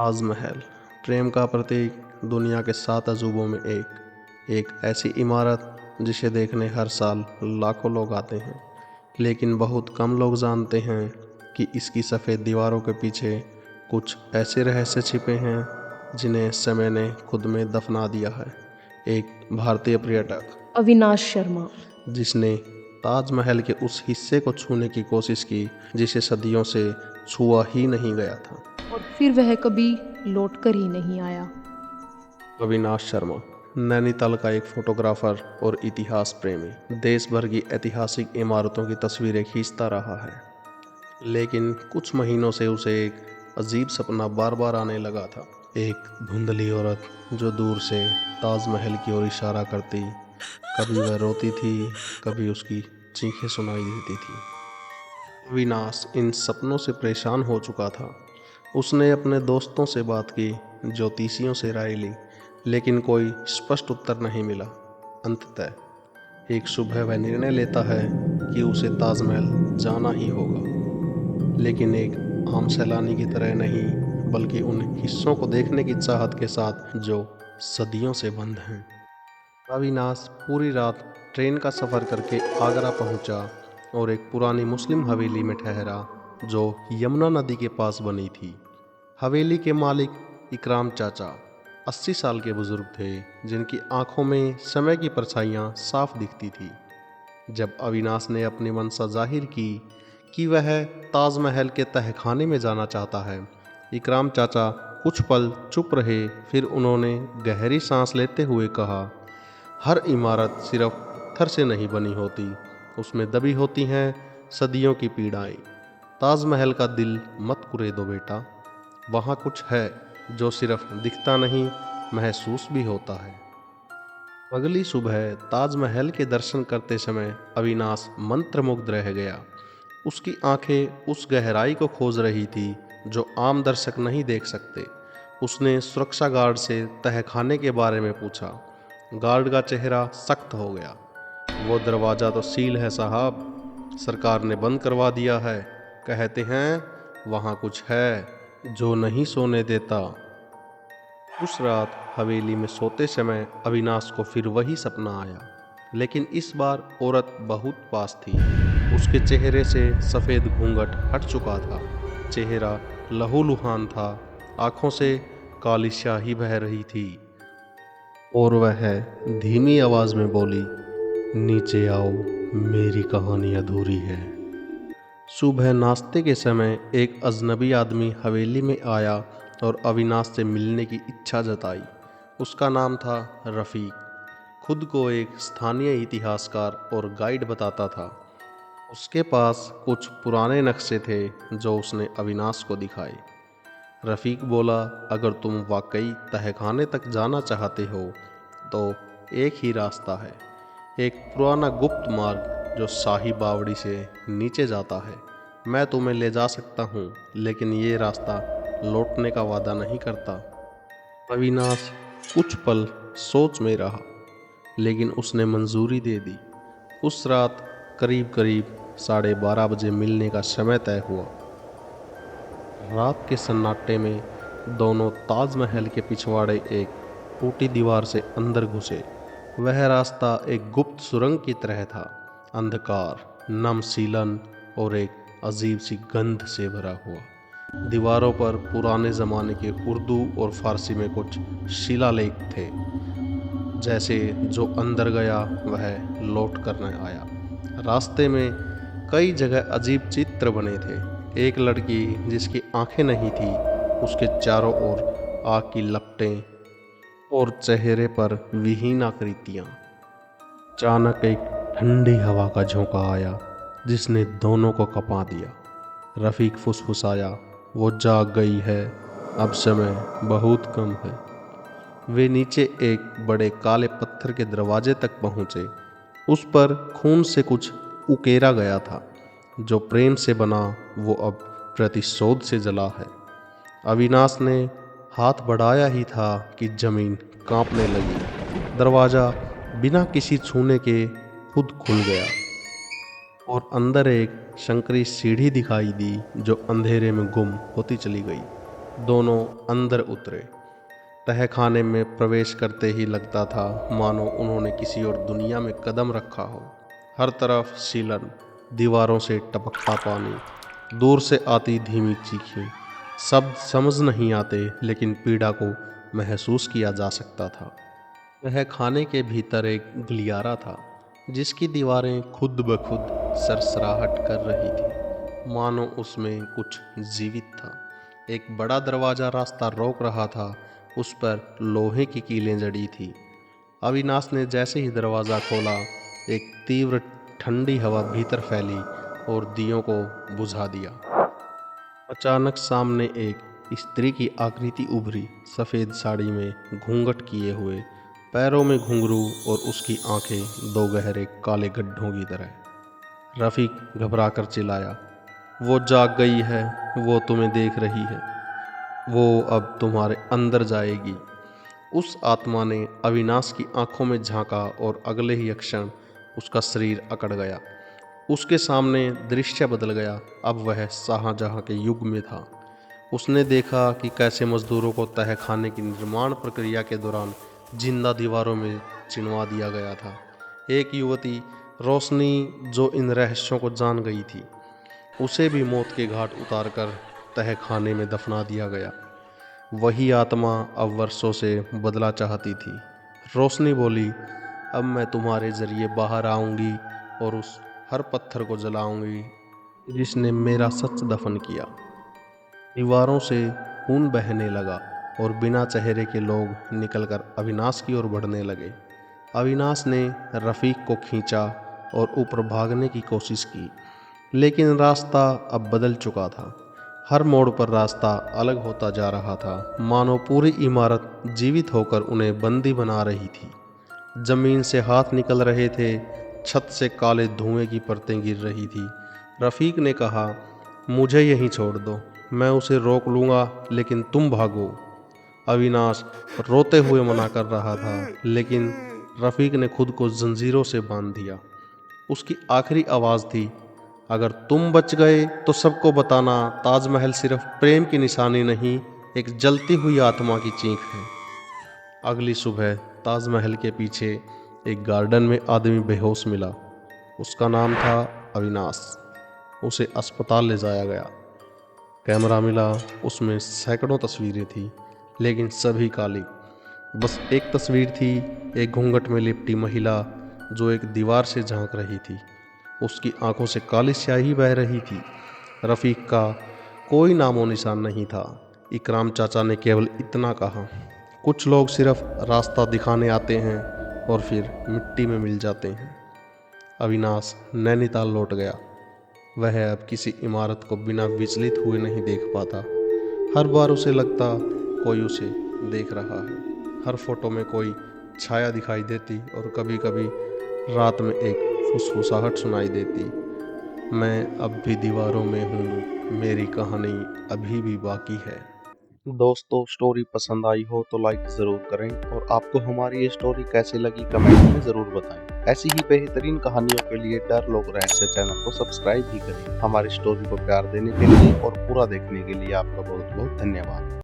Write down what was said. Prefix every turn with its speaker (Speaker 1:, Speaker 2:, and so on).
Speaker 1: ताजमहल प्रेम का प्रतीक, दुनिया के 7 अजूबों में एक ऐसी इमारत जिसे देखने हर साल लाखों लोग आते हैं, लेकिन बहुत कम लोग जानते हैं कि इसकी सफ़ेद दीवारों के पीछे कुछ ऐसे रहस्य छिपे हैं जिन्हें समय ने खुद में दफना दिया है। एक भारतीय पर्यटक
Speaker 2: अविनाश शर्मा।
Speaker 1: जिसने ताजमहल के उस हिस्से को छूने की कोशिश की जिसे सदियों से छुआ ही नहीं गया था।
Speaker 2: और फिर वह कभी लौट कर ही नहीं आया।
Speaker 1: अविनाश शर्मा नैनीताल का एक फोटोग्राफर और इतिहास प्रेमी देश भर की ऐतिहासिक इमारतों की तस्वीरें खींचता रहा है, लेकिन कुछ महीनों से उसे एक अजीब सपना बार बार आने लगा था। एक धुंधली औरत जो दूर से ताजमहल की ओर इशारा करती, कभी वह रोती थी, कभी उसकी चीखें सुनाई देती थी। अविनाश इन सपनों से परेशान हो चुका था। उसने अपने दोस्तों से बात की, ज्योतिषियों से राय ली, लेकिन कोई स्पष्ट उत्तर नहीं मिला। अंततः एक सुबह वह निर्णय लेता है कि उसे ताजमहल जाना ही होगा, लेकिन एक आम सैलानी की तरह नहीं, बल्कि उन हिस्सों को देखने की चाहत के साथ जो सदियों से बंद हैं। अविनाश पूरी रात ट्रेन का सफ़र करके आगरा पहुंचा और एक पुरानी मुस्लिम हवेली में ठहरा जो यमुना नदी के पास बनी थी। हवेली के मालिक इकराम चाचा 80 साल के बुजुर्ग थे, जिनकी आंखों में समय की परछाइयाँ साफ दिखती थी। जब अविनाश ने अपनी मंशा जाहिर की कि वह ताजमहल के तहखाने में जाना चाहता है, इकराम चाचा कुछ पल चुप रहे। फिर उन्होंने गहरी सांस लेते हुए कहा, हर इमारत सिर्फ पत्थर से नहीं बनी होती, उसमें दबी होती हैं सदियों की पीड़ाएं। ताजमहल का दिल मत कुरेदो बेटा, वहाँ कुछ है जो सिर्फ दिखता नहीं, महसूस भी होता है। अगली सुबह ताजमहल के दर्शन करते समय अविनाश मंत्रमुग्ध रह गया। उसकी आंखें उस गहराई को खोज रही थी जो आम दर्शक नहीं देख सकते। उसने सुरक्षा गार्ड से तहखाने के बारे में पूछा। गार्ड का चेहरा सख्त हो गया। वो दरवाज़ा तो सील है साहब, सरकार ने बंद करवा दिया है। कहते हैं वहाँ कुछ है जो नहीं सोने देता। उस रात हवेली में सोते समय अविनाश को फिर वही सपना आया, लेकिन इस बार औरत बहुत पास थी। उसके चेहरे से सफ़ेद घूंघट हट चुका था, चेहरा लहूलुहान था, आँखों से काली स्याही बह रही थी और वह धीमी आवाज़ में बोली, नीचे आओ, मेरी कहानी अधूरी है। सुबह नाश्ते के समय एक अजनबी आदमी हवेली में आया और अविनाश से मिलने की इच्छा जताई। उसका नाम था रफ़ीक। खुद को एक स्थानीय इतिहासकार और गाइड बताता था। उसके पास कुछ पुराने नक्शे थे जो उसने अविनाश को दिखाए। रफ़ीक बोला, अगर तुम वाकई तहखाने तक जाना चाहते हो तो एक ही रास्ता है, एक पुराना गुप्त मार्ग जो शाही बावड़ी से नीचे जाता है। मैं तुम्हें ले जा सकता हूँ, लेकिन ये रास्ता लौटने का वादा नहीं करता। अविनाश कुछ पल सोच में रहा, लेकिन उसने मंजूरी दे दी। उस रात करीब करीब 12:30 बजे मिलने का समय तय हुआ। रात के सन्नाटे में दोनों ताजमहल के पिछवाड़े एक टूटी दीवार से अंदर घुसे। वह रास्ता एक गुप्त सुरंग की तरह था, अंधकार, नमसीलन और एक अजीब सी गंध से भरा हुआ। दीवारों पर पुराने ज़माने के उर्दू और फारसी में कुछ शिलालेख थे, जैसे जो अंदर गया वह लौट कर न आया। रास्ते में कई जगह अजीब चित्र बने थे। एक लड़की जिसकी आंखें नहीं थी, उसके चारों ओर आग की लपटें और चेहरे पर विहीन आकृतियाँ। अचानक एक ठंडी हवा का झोंका आया जिसने दोनों को कँपा दिया। रफ़ीक फुसफुसाया, वो जाग गई है, अब समय बहुत कम है। वे नीचे एक बड़े काले पत्थर के दरवाजे तक पहुँचे। उस पर खून से कुछ उकेरा गया था। जो प्रेम से बना वो अब प्रतिशोध से जला है। अविनाश ने हाथ बढ़ाया ही था कि जमीन कांपने लगी। दरवाज़ा बिना किसी छूने के खुद खुल गया और अंदर एक संकरी सीढ़ी दिखाई दी जो अंधेरे में गुम होती चली गई। दोनों अंदर उतरे। तहखाने में प्रवेश करते ही लगता था मानो उन्होंने किसी और दुनिया में कदम रखा हो। हर तरफ सीलन, दीवारों से टपकता पानी, दूर से आती धीमी चीखें। शब्द समझ नहीं आते लेकिन पीड़ा को महसूस किया जा सकता था। वह खाने के भीतर एक गलियारा था जिसकी दीवारें खुद ब खुद सरसराहट कर रही थी, मानो उसमें कुछ जीवित था। एक बड़ा दरवाज़ा रास्ता रोक रहा था, उस पर लोहे की कीलें जड़ी थी। अविनाश ने जैसे ही दरवाज़ा खोला, एक तीव्र ठंडी हवा भीतर फैली और दियों को बुझा दिया। अचानक सामने एक स्त्री की आकृति उभरी, सफ़ेद साड़ी में घूंघट किए हुए, पैरों में घुंघरू और उसकी आंखें दो गहरे काले गड्ढों की तरह। रफ़ीक घबराकर चिल्लाया, वो जाग गई है, वो तुम्हें देख रही है, वो अब तुम्हारे अंदर जाएगी। उस आत्मा ने अविनाश की आंखों में झांका और अगले ही क्षण उसका शरीर अकड़ गया। उसके सामने दृश्य बदल गया। अब वह शाहजहां के युग में था। उसने देखा कि कैसे मजदूरों को तहखाने की निर्माण प्रक्रिया के दौरान जिंदा दीवारों में चिनवा दिया गया था। एक युवती रोशनी जो इन रहस्यों को जान गई थी, उसे भी मौत के घाट उतारकर तहखाने में दफना दिया गया। वही आत्मा अब वर्षों से बदला चाहती थी। रोशनी बोली, अब मैं तुम्हारे जरिए बाहर आऊंगी और उस हर पत्थर को जलाऊंगी जिसने मेरा सच दफन किया। दीवारों से खून बहने लगा और बिना चेहरे के लोग निकलकर अविनाश की ओर बढ़ने लगे। अविनाश ने रफ़ीक को खींचा और ऊपर भागने की कोशिश की, लेकिन रास्ता अब बदल चुका था। हर मोड़ पर रास्ता अलग होता जा रहा था, मानो पूरी इमारत जीवित होकर उन्हें बंदी बना रही थी। जमीन से हाथ निकल रहे थे, छत से काले धुएं की परतें गिर रही थी। रफ़ीक ने कहा, मुझे यहीं छोड़ दो, मैं उसे रोक लूँगा, लेकिन तुम भागो। अविनाश रोते हुए मना कर रहा था, लेकिन रफ़ीक ने खुद को जंजीरों से बांध दिया। उसकी आखिरी आवाज़ थी, अगर तुम बच गए तो सबको बताना, ताजमहल सिर्फ प्रेम की निशानी नहीं, एक जलती हुई आत्मा की चीख है। अगली सुबह ताजमहल के पीछे एक गार्डन में आदमी बेहोश मिला। उसका नाम था अविनाश। उसे अस्पताल ले जाया गया। कैमरा मिला, उसमें सैकड़ों तस्वीरें थी, लेकिन सभी काली। बस एक तस्वीर थी, एक घूंघट में लिपटी महिला जो एक दीवार से झांक रही थी। उसकी आंखों से काली स्याही बह रही थी। रफ़ीक का कोई नामो निशान नहीं था। इकराम चाचा ने केवल इतना कहा, कुछ लोग सिर्फ रास्ता दिखाने आते हैं और फिर मिट्टी में मिल जाते हैं। अविनाश नैनीताल लौट गया। वह अब किसी इमारत को बिना विचलित हुए नहीं देख पाता। हर बार उसे लगता कोई उसे देख रहा है। हर फोटो में कोई छाया दिखाई देती और कभी कभी रात में एक फुसफुसाहट सुनाई देती। मैं अब भी दीवारों में हूँ, मेरी कहानी अभी भी बाकी है। दोस्तों, स्टोरी पसंद आई हो तो लाइक ज़रूर करें और आपको हमारी ये स्टोरी कैसी लगी कमेंट में ज़रूर बताएं। ऐसी ही बेहतरीन कहानियों के लिए डर लोग रहस्य चैनल को सब्सक्राइब भी करें। हमारी स्टोरी को प्यार देने के लिए और पूरा देखने के लिए आपका बहुत बहुत धन्यवाद।